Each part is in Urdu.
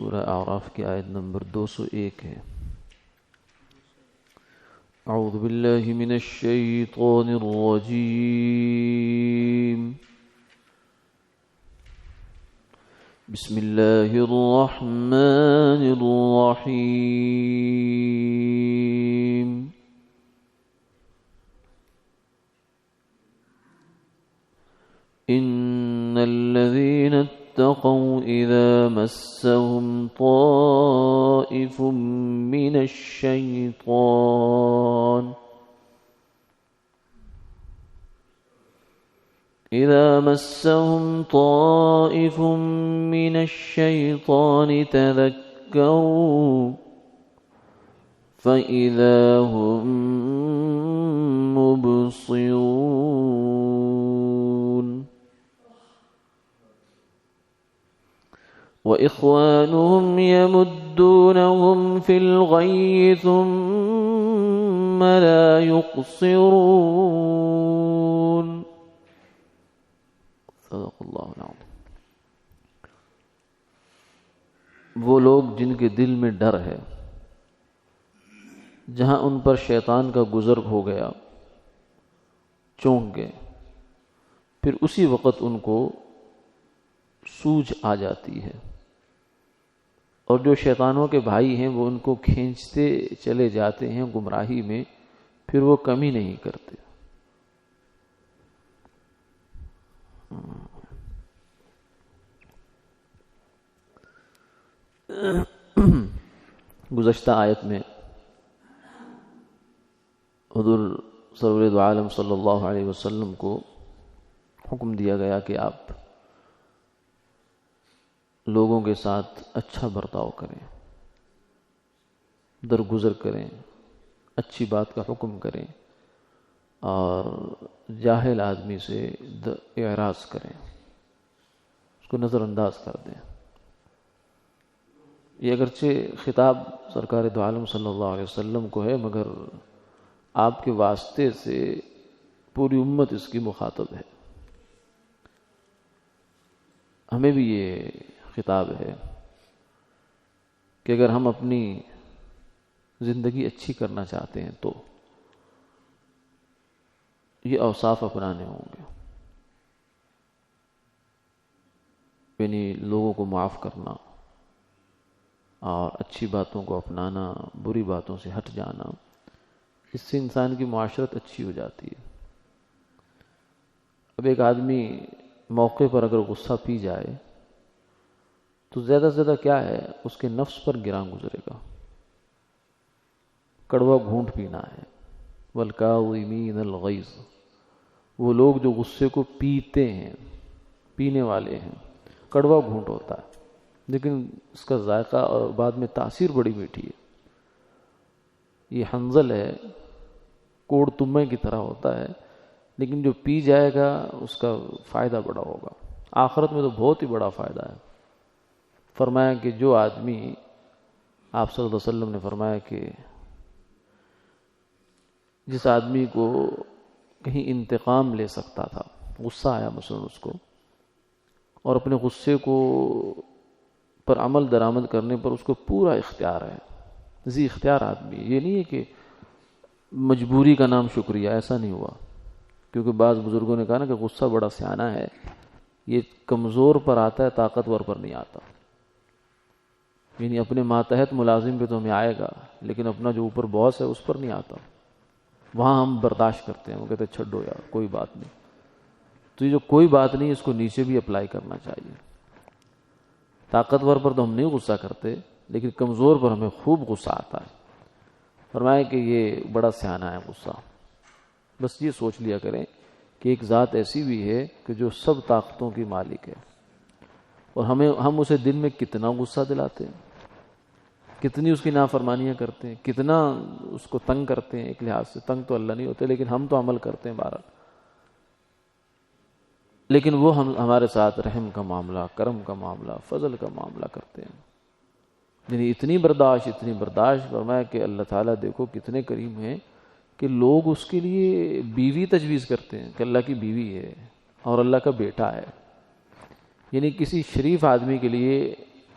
سورہ اعراف کی آیت نمبر 201 ہے. اعوذ باللہ من الشیطان الرجیم. بسم اللہ الرحمن الرحیم. ان الذین اتقوا اذا مسهم طائف من الشیطان تذكروا فإذا هم مبصرون. وإخوانهم يمدونهم في الغي ثم لا يقصرون. صدق اللہ العظیم. وہ لوگ جن کے دل میں ڈر ہے، جہاں ان پر شیطان کا گزر ہو گیا چونک گئے، پھر اسی وقت ان کو سوجھ آ جاتی ہے، اور جو شیطانوں کے بھائی ہیں وہ ان کو کھینچتے چلے جاتے ہیں گمراہی میں، پھر وہ کمی نہیں کرتے. گزشتہ آیت میں حضور سرور دو عالم صلی اللہ علیہ وسلم کو حکم دیا گیا کہ آپ لوگوں کے ساتھ اچھا برتاؤ کریں، درگزر کریں، اچھی بات کا حکم کریں، اور جاہل آدمی سے اعراض کریں، اس کو نظر انداز کر دیں. یہ اگرچہ خطاب سرکار دو عالم صلی اللہ علیہ وسلم کو ہے، مگر آپ کے واسطے سے پوری امت اس کی مخاطب ہے. ہمیں بھی یہ خطاب ہے کہ اگر ہم اپنی زندگی اچھی کرنا چاہتے ہیں تو یہ اوصاف اپنانے ہوں گے، یعنی لوگوں کو معاف کرنا اور اچھی باتوں کو اپنانا، بری باتوں سے ہٹ جانا. اس سے انسان کی معاشرت اچھی ہو جاتی ہے. اب ایک آدمی موقع پر اگر غصہ پی جائے تو زیادہ سے زیادہ کیا ہے، اس کے نفس پر گراں گزرے گا. کڑوا گھونٹ پینا ہے. والکاظمین الغیظ، وہ لوگ جو غصے کو پیتے ہیں، پینے والے ہیں. کڑوا گھونٹ ہوتا ہے لیکن اس کا ذائقہ اور بعد میں تاثیر بڑی میٹھی ہے. یہ حنظل ہے، کوڑ تمے کی طرح ہوتا ہے، لیکن جو پی جائے گا اس کا فائدہ بڑا ہوگا. آخرت میں تو بہت ہی بڑا فائدہ ہے. فرمایا کہ جو آدمی، آپ صلی اللہ علیہ وسلم نے فرمایا کہ جس آدمی کو کہیں انتقام لے سکتا تھا، غصہ آیا مثلا اس کو، اور اپنے غصے کو پر عمل درآمد کرنے پر اس کو پورا اختیار ہے، ذی اختیار آدمی. یہ نہیں ہے کہ مجبوری کا نام شکریہ، ایسا نہیں ہوا. کیونکہ بعض بزرگوں نے کہا نا کہ غصہ بڑا سیانہ ہے، یہ کمزور پر آتا ہے، طاقتور پر نہیں آتا. یعنی اپنے ماتحت ملازم پہ تو ہمیں آئے گا، لیکن اپنا جو اوپر باس ہے اس پر نہیں آتا. وہاں ہم برداشت کرتے ہیں، وہ کہتے ہیں چھڈو یار کوئی بات نہیں. تو یہ جو کوئی بات نہیں، اس کو نیچے بھی اپلائی کرنا چاہیے. طاقتور پر تو ہم نہیں غصہ کرتے، لیکن کمزور پر ہمیں خوب غصہ آتا ہے. فرمایا کہ یہ بڑا سیانہ ہے غصہ. بس یہ سوچ لیا کریں کہ ایک ذات ایسی بھی ہے کہ جو سب طاقتوں کی مالک ہے، اور ہم اسے دن میں کتنا غصہ دلاتے ہیں، کتنی اس کی نافرمانیاں کرتے ہیں، کتنا اس کو تنگ کرتے ہیں. ایک لحاظ سے تنگ تو اللہ نہیں ہوتے، لیکن ہم تو عمل کرتے ہیں بہرحال. لیکن وہ ہمارے ساتھ رحم کا معاملہ، کرم کا معاملہ، فضل کا معاملہ کرتے ہیں. یعنی اتنی برداشت فرمایا کہ اللہ تعالیٰ دیکھو کتنے کریم ہیں کہ لوگ اس کے لیے بیوی تجویز کرتے ہیں کہ اللہ کی بیوی ہے اور اللہ کا بیٹا ہے. یعنی کسی شریف آدمی کے لیے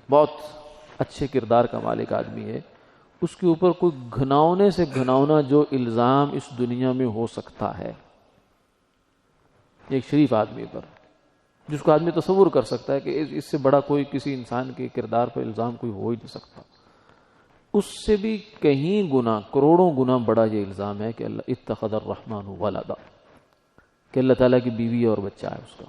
بہت اچھے کردار کا مالک آدمی ہے، اس کے اوپر کوئی گھناؤنے سے گھناؤنا جو الزام اس دنیا میں ہو سکتا ہے، ایک شریف آدمی پر، جس کو آدمی تصور کر سکتا ہے کہ اس سے بڑا کوئی کسی انسان کے کردار پر الزام کوئی ہو ہی نہیں سکتا، اس سے بھی کہیں گنا، کروڑوں گنا بڑا یہ الزام ہے کہ اللہ اتخذ الرحمن ولدا، کہ اللہ تعالیٰ کی بیوی اور بچہ ہے اس کا۔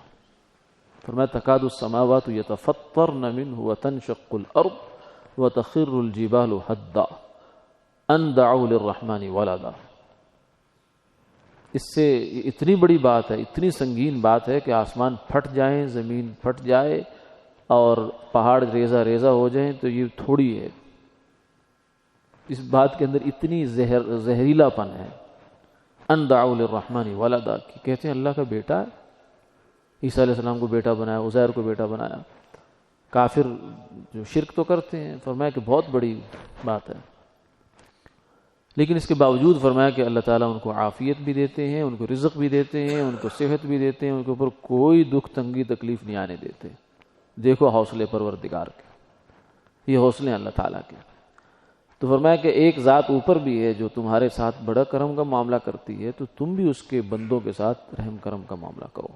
فرمایا تکاد السماوات یتفطرن منہ وتنشق الارض وتخر الجبال حدا ان دعوا للرحمن ولدا۔ اس سے اتنی بڑی بات ہے، اتنی سنگین بات ہے کہ آسمان پھٹ جائیں، زمین پھٹ جائے اور پہاڑ ریزہ ریزہ ہو جائیں تو یہ تھوڑی ہے، اس بات کے اندر اتنی زہریلا پن ہے۔ ان دعوا للرحمن ولدا، کہ کہتے ہیں اللہ کا بیٹا ہے، عیسیٰ علیہ السلام کو بیٹا بنایا، عزیر کو بیٹا بنایا۔ کافر جو شرک تو کرتے ہیں، فرمایا کہ بہت بڑی بات ہے، لیکن اس کے باوجود فرمایا کہ اللہ تعالیٰ ان کو عافیت بھی دیتے ہیں، ان کو رزق بھی دیتے ہیں، ان کو صحت بھی دیتے ہیں، ان کے اوپر کوئی دکھ تنگی تکلیف نہیں آنے دیتے۔ دیکھو حوصلے پروردگار کے، یہ حوصلے ہیں اللہ تعالیٰ کے۔ تو فرمایا کہ ایک ذات اوپر بھی ہے جو تمہارے ساتھ بڑا کرم کا معاملہ کرتی ہے، تو تم بھی اس کے بندوں کے ساتھ رحم کرم کا معاملہ کرو۔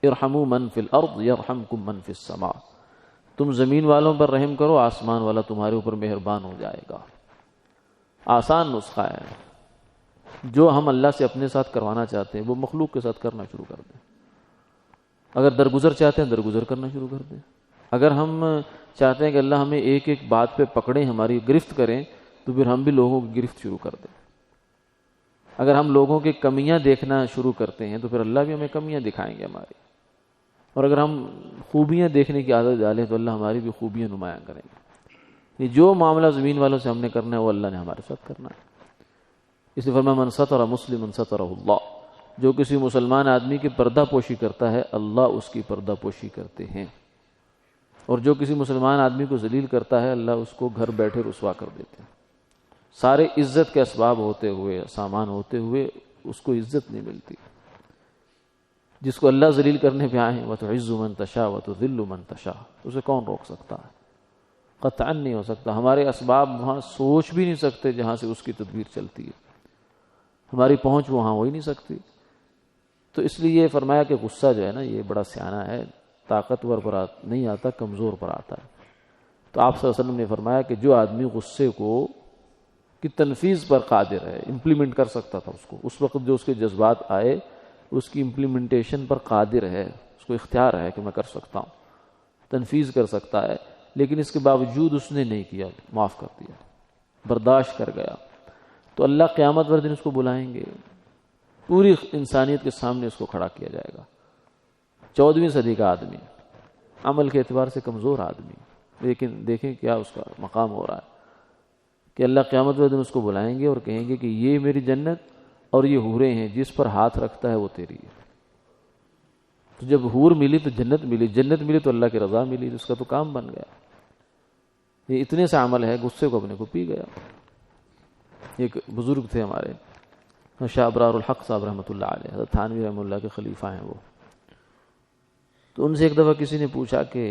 ارحموا من فی الارض یرحمکم من فی السماء، تم زمین والوں پر رحم کرو، آسمان والا تمہارے اوپر مہربان ہو جائے گا۔ آسان نسخہ ہے، جو ہم اللہ سے اپنے ساتھ کروانا چاہتے ہیں وہ مخلوق کے ساتھ کرنا شروع کر دیں۔ اگر درگزر چاہتے ہیں درگزر کرنا شروع کر دیں۔ اگر ہم چاہتے ہیں کہ اللہ ہمیں ایک ایک بات پہ پکڑیں، ہماری گرفت کریں، تو پھر ہم بھی لوگوں کی گرفت شروع کر دیں۔ اگر ہم لوگوں کی کمیاں دیکھنا شروع کرتے ہیں تو پھر اللہ بھی ہمیں کمیاں دکھائیں گے ہماری، اور اگر ہم خوبیاں دیکھنے کی عادت ڈالیں تو اللہ ہماری بھی خوبیاں نمایاں کریں گے۔ یہ جو معاملہ زمین والوں سے ہم نے کرنا ہے وہ اللہ نے ہمارے ساتھ کرنا ہے۔ اس لیے فرمایا من ستر مسلما سترہ اللہ، جو کسی مسلمان آدمی کی پردہ پوشی کرتا ہے اللہ اس کی پردہ پوشی کرتے ہیں، اور جو کسی مسلمان آدمی کو ذلیل کرتا ہے اللہ اس کو گھر بیٹھے رسوا کر دیتے ہیں۔ سارے عزت کے اسباب ہوتے ہوئے، سامان ہوتے ہوئے اس کو عزت نہیں ملتی۔ جس کو اللہ ذلیل کرنے پہ آئے وَتُعِزُّ مَن تَشَاءُ وَتُذِلُّ مَن تَشَاءُ، اسے کون روک سکتا ہے؟ قطعاً نہیں ہو سکتا۔ ہمارے اسباب وہاں سوچ بھی نہیں سکتے جہاں سے اس کی تدبیر چلتی ہے، ہماری پہنچ وہاں ہو ہی نہیں سکتی۔ تو اس لیے یہ فرمایا کہ غصہ جو ہے نا یہ بڑا سیانہ ہے، طاقتور پر نہیں آتا، کمزور پر آتا ہے۔ تو آپ صلی اللہ علیہ وسلم نے فرمایا کہ جو آدمی غصے کی تنفیذ پر قادر ہے، امپلیمنٹ کر سکتا تھا اس کو، اس وقت جو اس کے جذبات آئے اس کی امپلیمنٹیشن پر قادر ہے، اس کو اختیار ہے کہ میں کر سکتا ہوں، تنفیذ کر سکتا ہے، لیکن اس کے باوجود اس نے نہیں کیا، معاف کر دیا، برداشت کر گیا، تو اللہ قیامت والے دن اس کو بلائیں گے، پوری انسانیت کے سامنے اس کو کھڑا کیا جائے گا۔ 14ویں صدی کا آدمی، عمل کے اعتبار سے کمزور آدمی، لیکن دیکھیں کیا اس کا مقام ہو رہا ہے کہ اللہ قیامت والے دن اس کو بلائیں گے اور کہیں گے کہ یہ میری جنت اور یہ حوریں ہیں، جس پر ہاتھ رکھتا ہے وہ تیری ہے۔ تو جب حور ملی تو جنت ملی، جنت ملی تو اللہ کی رضا ملی، تو اس کا تو کام بن گیا۔ یہ اتنے سے عمل ہے، غصے کو اپنے کو پی گیا۔ ایک بزرگ تھے ہمارے شاہ ابرار الحق صاحب رحمۃ اللہ علیہ، حضرت تھانوی رحمۃ اللہ کے خلیفہ ہیں وہ۔ تو ان سے ایک دفعہ کسی نے پوچھا کہ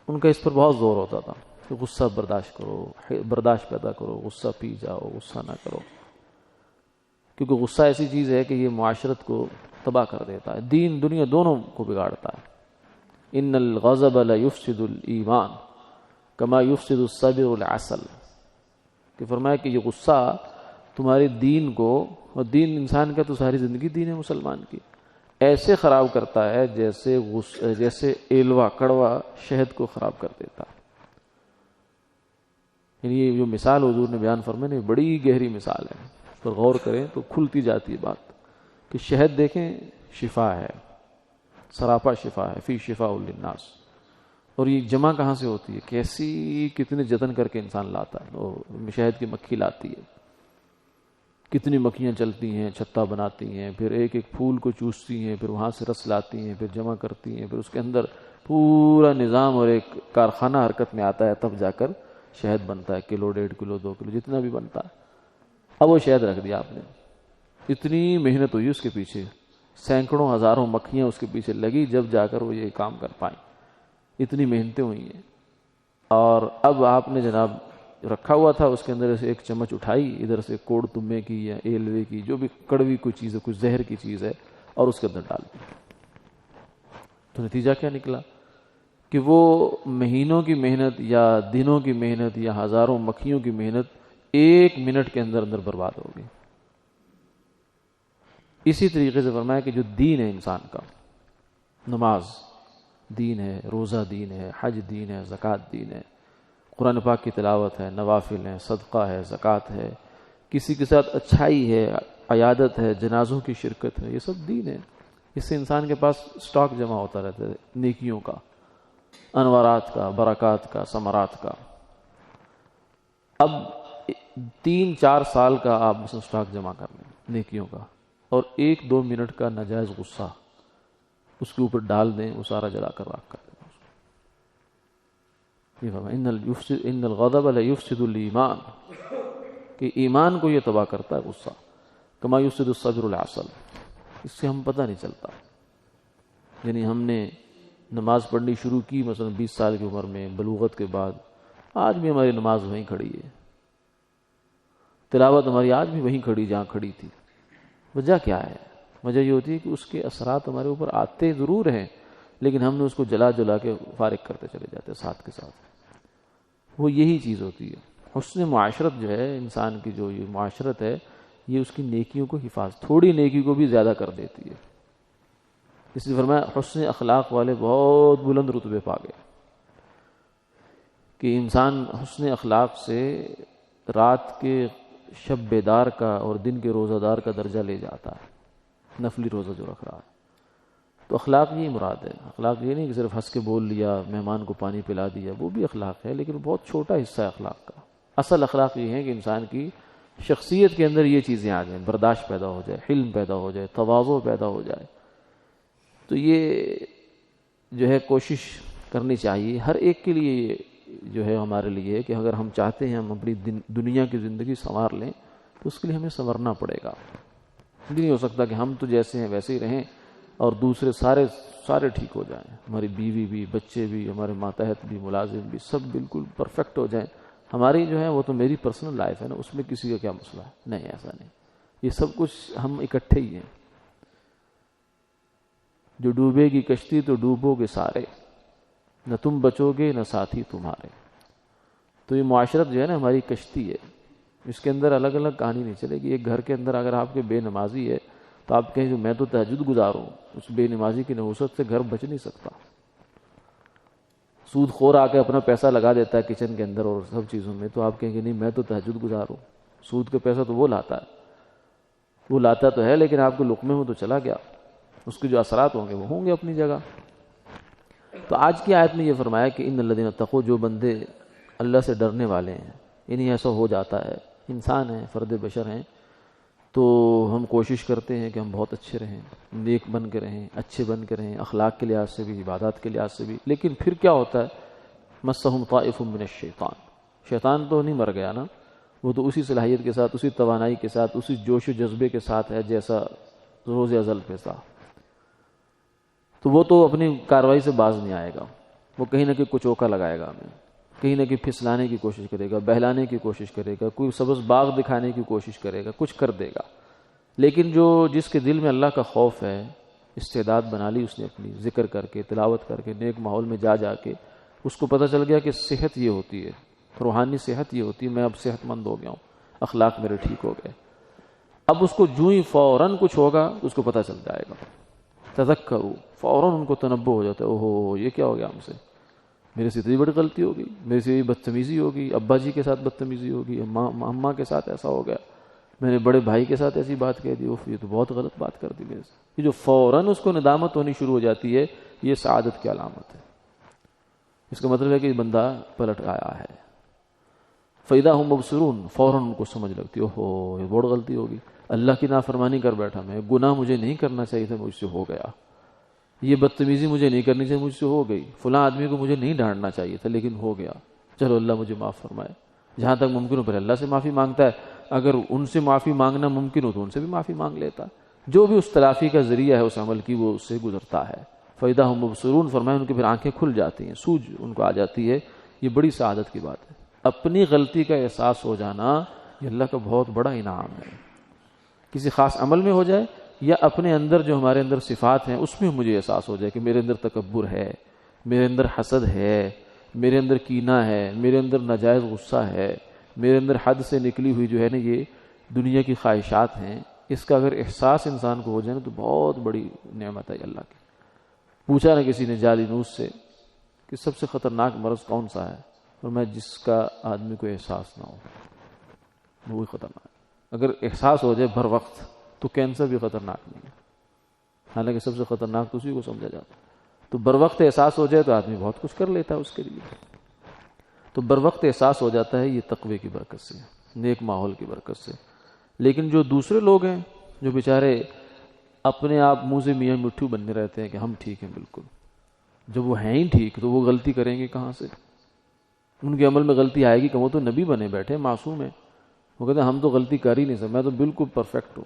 ان کا اس پر بہت زور ہوتا تھا کہ غصہ برداشت کرو، برداشت پیدا کرو، غصہ پی جاؤ، غصہ نہ کرو، کیونکہ غصہ ایسی چیز ہے کہ یہ معاشرت کو تباہ کر دیتا ہے، دین دنیا دونوں کو بگاڑتا ہے۔ ان الغضب لا یفسد الایمان کما یفسد الصبر العسل، کہ فرمایا کہ یہ غصہ تمہارے دین کو، اور دین انسان کا تو ساری زندگی دین ہے مسلمان کی، ایسے خراب کرتا ہے جیسے ایلوا کڑوا شہد کو خراب کر دیتا ہے۔ یعنی یہ جو مثال حضور نے بیان فرمائی ہے بڑی گہری مثال ہے، اس پر غور کریں تو کھلتی جاتی ہے بات کہ شہد دیکھیں شفا ہے، سراپا شفا ہے، فی شفاء للناس، اور یہ جمع کہاں سے ہوتی ہے، کیسی کتنے جتن کر کے انسان لاتا ہے، وہ شہد کی مکھی لاتی ہے، کتنی مکھیاں چلتی ہیں، چھتا بناتی ہیں، پھر ایک ایک پھول کو چوستی ہیں، پھر وہاں سے رس لاتی ہیں، پھر جمع کرتی ہیں، پھر اس کے اندر پورا نظام اور ایک کارخانہ حرکت میں آتا ہے، تب جا کر شہد بنتا ہے، کلو 1.5 کلو 2 کلو جتنا بھی بنتا ہے۔ اب وہ شہد رکھ دیا آپ نے، اتنی محنت ہوئی اس کے پیچھے، سینکڑوں ہزاروں مکھیاں اس کے پیچھے لگی جب جا کر وہ یہ کام کر پائیں، اتنی محنتیں ہوئی ہیں، اور اب آپ نے جناب رکھا ہوا تھا، اس کے اندر سے ایک چمچ اٹھائی، ادھر سے کوڑ تمے کی یا ایلوے کی، جو بھی کڑوی کوئی چیز ہے، کچھ زہر کی چیز ہے، اور اس کے اندر ڈال دی. تو نتیجہ کیا نکلا کہ وہ مہینوں کی محنت یا دنوں کی محنت یا ہزاروں مکھیوں کی محنت 1 منٹ کے اندر اندر برباد ہو گئی. اسی طریقے سے فرمایا کہ جو دین ہے انسان کا، نماز دین ہے، روزہ دین ہے، حج دین ہے، زکوٰۃ دین ہے، قرآن پاک کی تلاوت ہے، نوافل ہے، صدقہ ہے، زکوٰۃ ہے، کسی کے ساتھ اچھائی ہے، عیادت ہے، جنازوں کی شرکت ہے، یہ سب دین ہے. اس سے انسان کے پاس سٹاک جمع ہوتا رہتا ہے نیکیوں کا، انوارات کا، برکات کا، ثمرات کا. اب 3-4 سال کا آپ اس میں سٹاک جمع کر لیں نیکیوں کا، اور 1-2 منٹ کا ناجائز غصہ اس کے اوپر ڈال دیں، وہ سارا جلا کر راکھ کر دیں. یہ فرمایا ان الغضب لیفسد الایمان، کہ ایمان کو یہ تباہ کرتا ہے غصہ. کما یفسد الصبر العسل، اس سے ہم پتہ نہیں چلتا. یعنی ہم نے نماز پڑھنی شروع کی مثلا 20 سال کی عمر میں، بلوغت کے بعد، آج بھی ہماری نماز وہیں کھڑی ہے، تلاوت ہماری آج بھی وہیں کھڑی جہاں کھڑی تھی. وجہ کیا ہے؟ وجہ یہ ہوتی ہے کہ اس کے اثرات ہمارے اوپر آتے ضرور ہیں، لیکن ہم نے اس کو جلا جلا کے فارغ کرتے چلے جاتے ہیں ساتھ کے ساتھ. وہ یہی چیز ہوتی ہے. حسن معاشرت جو ہے انسان کی، جو یہ معاشرت ہے، یہ اس کی نیکیوں کو حفاظت، تھوڑی نیکی کو بھی زیادہ کر دیتی ہے. اس لیے فرمایا حسن اخلاق والے بہت بلند رتبے پا گئے، کہ انسان حسن اخلاق سے رات کے شب بیدار کا اور دن کے روزہ دار کا درجہ لے جاتا ہے، نفلی روزہ جو رکھ رہا ہے. تو اخلاق یہ مراد ہے. اخلاق یہ نہیں کہ صرف ہنس کے بول لیا، مہمان کو پانی پلا دیا، وہ بھی اخلاق ہے، لیکن بہت چھوٹا حصہ ہے اخلاق کا. اصل اخلاق یہ ہے کہ انسان کی شخصیت کے اندر یہ چیزیں آ جائیں، برداشت پیدا ہو جائے، حلم پیدا ہو جائے، تواضع پیدا ہو جائے. تو یہ جو ہے کوشش کرنی چاہیے ہر ایک کے لیے، جو ہے ہمارے لیے، کہ اگر ہم چاہتے ہیں ہم اپنی دنیا کی زندگی سنوار لیں تو اس کے لیے ہمیں سنورنا پڑے گا. نہیں ہو سکتا کہ ہم تو جیسے ہیں ویسے ہی رہیں اور دوسرے سارے ٹھیک ہو جائیں، ہماری بیوی بھی، بچے بھی، ہمارے ماتحت بھی، ملازم بھی، سب بالکل پرفیکٹ ہو جائیں. ہماری جو ہے وہ تو میری پرسنل لائف ہے نا، اس میں کسی کا کیا مسئلہ ہے؟ نہیں، ایسا نہیں. یہ سب کچھ ہم اکٹھے ہی ہیں. جو ڈوبے گی کشتی تو ڈوبو گے سارے، نہ تم بچو گے نہ ساتھی تمہارے. تو یہ معاشرت جو ہے نا ہماری کشتی ہے، اس کے اندر الگ الگ کہانی نہیں چلے گی. ایک گھر کے اندر اگر آپ کے بے نمازی ہے تو آپ کہیں کہ میں تو تہجد گزاروں، اس بے نمازی کی نحوست سے گھر بچ نہیں سکتا. سود خور آ کے اپنا پیسہ لگا دیتا ہے کچن کے اندر اور سب چیزوں میں، تو آپ کہیں گے نہیں میں تو تہجد گزاروں. سود کا پیسہ تو وہ لاتا تو ہے، لیکن آپ کو لقمے میں تو چلا گیا. اس کے جو اثرات ہوں گے وہ ہوں گے اپنی جگہ. تو آج کی آیت میں یہ فرمایا کہ ان الذین اتقوا، جو بندے اللہ سے ڈرنے والے ہیں، انہیں ایسا ہو جاتا ہے، انسان ہیں، فرد بشر ہیں، تو ہم کوشش کرتے ہیں کہ ہم بہت اچھے رہیں، نیک بن کے رہیں، اچھے بن کے رہیں، اخلاق کے لحاظ سے بھی، عبادات کے لحاظ سے بھی. لیکن پھر کیا ہوتا ہے؟ مسہم طائف من الشیطان، شیطان تو نہیں مر گیا نا، وہ تو اسی صلاحیت کے ساتھ، اسی توانائی کے ساتھ، اسی جوش و جذبے کے ساتھ ہے جیسا روز ازل پہ تھا. تو وہ تو اپنی کارروائی سے باز نہیں آئے گا. وہ کہیں نہ کہیں کچوکا لگائے گا ہمیں، کہیں نہ کہیں پھسلانے کی کوشش کرے گا، بہلانے کی کوشش کرے گا، کوئی سبز باغ دکھانے کی کوشش کرے گا، کچھ کر دے گا. لیکن جس کے دل میں اللہ کا خوف ہے، استعداد بنا لی اس نے اپنی، ذکر کر کے، تلاوت کر کے، نیک ماحول میں جا کے، اس کو پتہ چل گیا کہ صحت یہ ہوتی ہے، روحانی صحت یہ ہوتی ہے، میں اب صحت مند ہو گیا ہوں، اخلاق میرے ٹھیک ہو گئے. اب اس کو جو ہی فوراً کچھ ہوگا اس کو پتہ چل جائے گا. تذکروا، فوراً ان کو تنبہ ہو جاتا ہے، اوہو یہ کیا ہو گیا ہم سے، میرے سے اتنی بڑی غلطی ہو گئی، میرے سے بدتمیزی ہو گئی، ابا جی کے ساتھ بدتمیزی ہو گئی، اماں کے ساتھ ایسا ہو گیا، میں نے بڑے بھائی کے ساتھ ایسی بات کہہ دی، اوف یہ تو بہت غلط بات کر دی میرے سے. یہ جو فوراً اس کو ندامت ہونی شروع ہو جاتی ہے، یہ سعادت کی علامت ہے. اس کا مطلب ہے کہ بندہ پلٹ آیا ہے. فَإِذَا هُمْ مُبْصِرُونَ، فوراً ان کو سمجھ لگتی ہے، اوہو یہ بہت غلطی ہوگی، اللہ کی نافرمانی کر بیٹھا میں، گناہ مجھے نہیں کرنا چاہیے تھا، مجھ سے ہو گیا، یہ بدتمیزی مجھے نہیں کرنی چاہیے، مجھ سے ہو گئی، فلاں آدمی کو مجھے نہیں ڈانٹنا چاہیے تھا لیکن ہو گیا، چلو اللہ مجھے معاف فرمائے. جہاں تک ممکن ہو پہلے اللہ سے معافی مانگتا ہے، اگر ان سے معافی مانگنا ممکن ہو تو ان سے بھی معافی مانگ لیتا. جو بھی اس تلافی کا ذریعہ ہے اس عمل کی، وہ اس سے گزرتا ہے. فَإِذَا هُمْ مُبْصِرُونَ، فرمایا ان کی پھر آنکھیں کھل جاتی ہیں، سوجھ ان کو آ جاتی ہے، یہ بڑی سعادت کی بات ہے. اپنی غلطی کا احساس ہو جانا یہ اللہ کا بہت بڑا انعام ہے. کسی خاص عمل میں ہو جائے یا اپنے اندر جو ہمارے اندر صفات ہیں اس میں مجھے احساس ہو جائے کہ میرے اندر تکبر ہے، میرے اندر حسد ہے، میرے اندر کینہ ہے، میرے اندر ناجائز غصہ ہے، میرے اندر حد سے نکلی ہوئی جو ہے نا یہ دنیا کی خواہشات ہیں، اس کا اگر احساس انسان کو ہو جائے نا تو بہت بڑی نعمت ہے اللہ کی. پوچھا نا کسی نے جعلی نوس سے کہ سب سے خطرناک مرض کون سا ہے، اور میں جس کا آدمی کو احساس نہ ہو وہی خطرناک. اگر احساس ہو جائے بھر وقت تو کینسر بھی خطرناک نہیں ہے، حالانکہ سب سے خطرناک تو اسی کو سمجھا جاتا ہے. تو بر وقت احساس ہو جائے تو آدمی بہت کچھ کر لیتا ہے اس کے لیے. تو بر وقت احساس ہو جاتا ہے یہ تقوی کی برکت سے، نیک ماحول کی برکت سے. لیکن جو دوسرے لوگ ہیں جو بیچارے اپنے آپ منہ سے میاں مٹھو بننے رہتے ہیں کہ ہم ٹھیک ہیں بالکل، جب وہ ہیں ہی ٹھیک تو وہ غلطی کریں گے کہاں سے؟ ان کے عمل میں غلطی آئے گی کہ وہ تو نبی بنے بیٹھے معصوم ہیں. وہ کہتے ہیں ہم تو غلطی کر ہی نہیں سکتے، میں تو بالکل پرفیکٹ ہوں،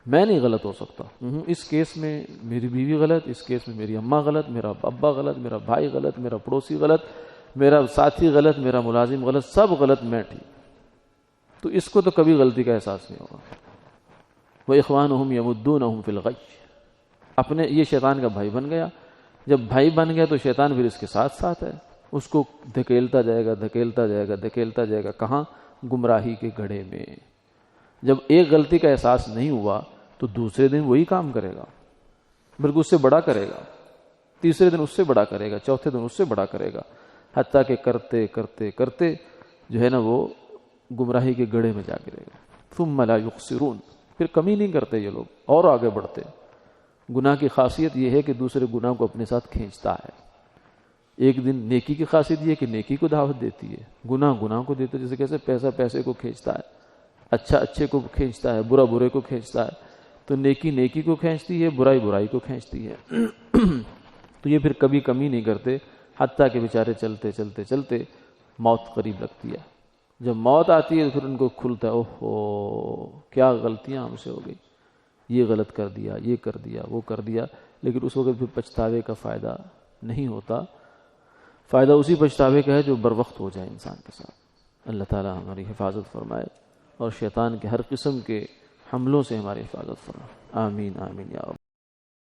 میں نہیں غلط ہو سکتا. اس کیس میں میری بیوی غلط، اس کیس میں میری اماں غلط، میرا ابا غلط، میرا بھائی غلط، میرا پڑوسی غلط، میرا ساتھی غلط، میرا ملازم غلط، سب غلط، میں ٹھیک. تو اس کو تو کبھی غلطی کا احساس نہیں ہوگا. وَإِخْوَانُهُمْ يَمُدُّونَهُمْ فِي الْغَيِّ. اپنے یہ شیطان کا بھائی بن گیا. جب بھائی بن گیا تو شیطان پھر اس کے ساتھ ساتھ ہے، اس کو دھکیلتا جائے گا، دھکیلتا جائے گا، دھکیلتا جائے گا. کہاں؟ گمراہی کے گڑھے میں. جب ایک غلطی کا احساس نہیں ہوا تو دوسرے دن وہی کام کرے گا، بلکہ اس سے بڑا کرے گا، تیسرے دن اس سے بڑا کرے گا، چوتھے دن اس سے بڑا کرے گا، حتیٰ کہ کرتے کرتے کرتے جو ہے نا وہ گمراہی کے گڑھے میں جا گرے گا. ثم لا یقصرون. پھر کمی نہیں کرتے یہ لوگ اور آگے بڑھتے. گناہ کی خاصیت یہ ہے کہ دوسرے گناہ کو اپنے ساتھ کھینچتا ہے. ایک دن نیکی کی خاصیت یہ ہے کہ نیکی کو دعوت دیتی ہے، گناہ گناہ کو دیتا ہے. جیسے کیسے پیسہ پیسے کو کھینچتا ہے، اچھا اچھے کو کھینچتا ہے، برا برے کو کھینچتا ہے. تو نیکی نیکی کو کھینچتی ہے، برائی برائی کو کھینچتی ہے. تو یہ پھر کبھی کمی نہیں کرتے، حتیٰ کہ بیچارے چلتے چلتے چلتے موت قریب لگتی ہے. جب موت آتی ہے تو پھر ان کو کھلتا ہے اوہو کیا غلطیاں ہم سے ہو گئی، یہ غلط کر دیا، یہ کر دیا، وہ کر دیا. لیکن اس وقت پھر پچھتاوے کا فائدہ نہیں ہوتا. فائدہ اسی پچھتاوے کا ہے جو بر وقت ہو جائے انسان کے ساتھ. اللہ تعالی ہماری حفاظت فرمائے اور شیطان کے ہر قسم کے حملوں سے ہماری حفاظت فرمائے. آمین آمین یا رب.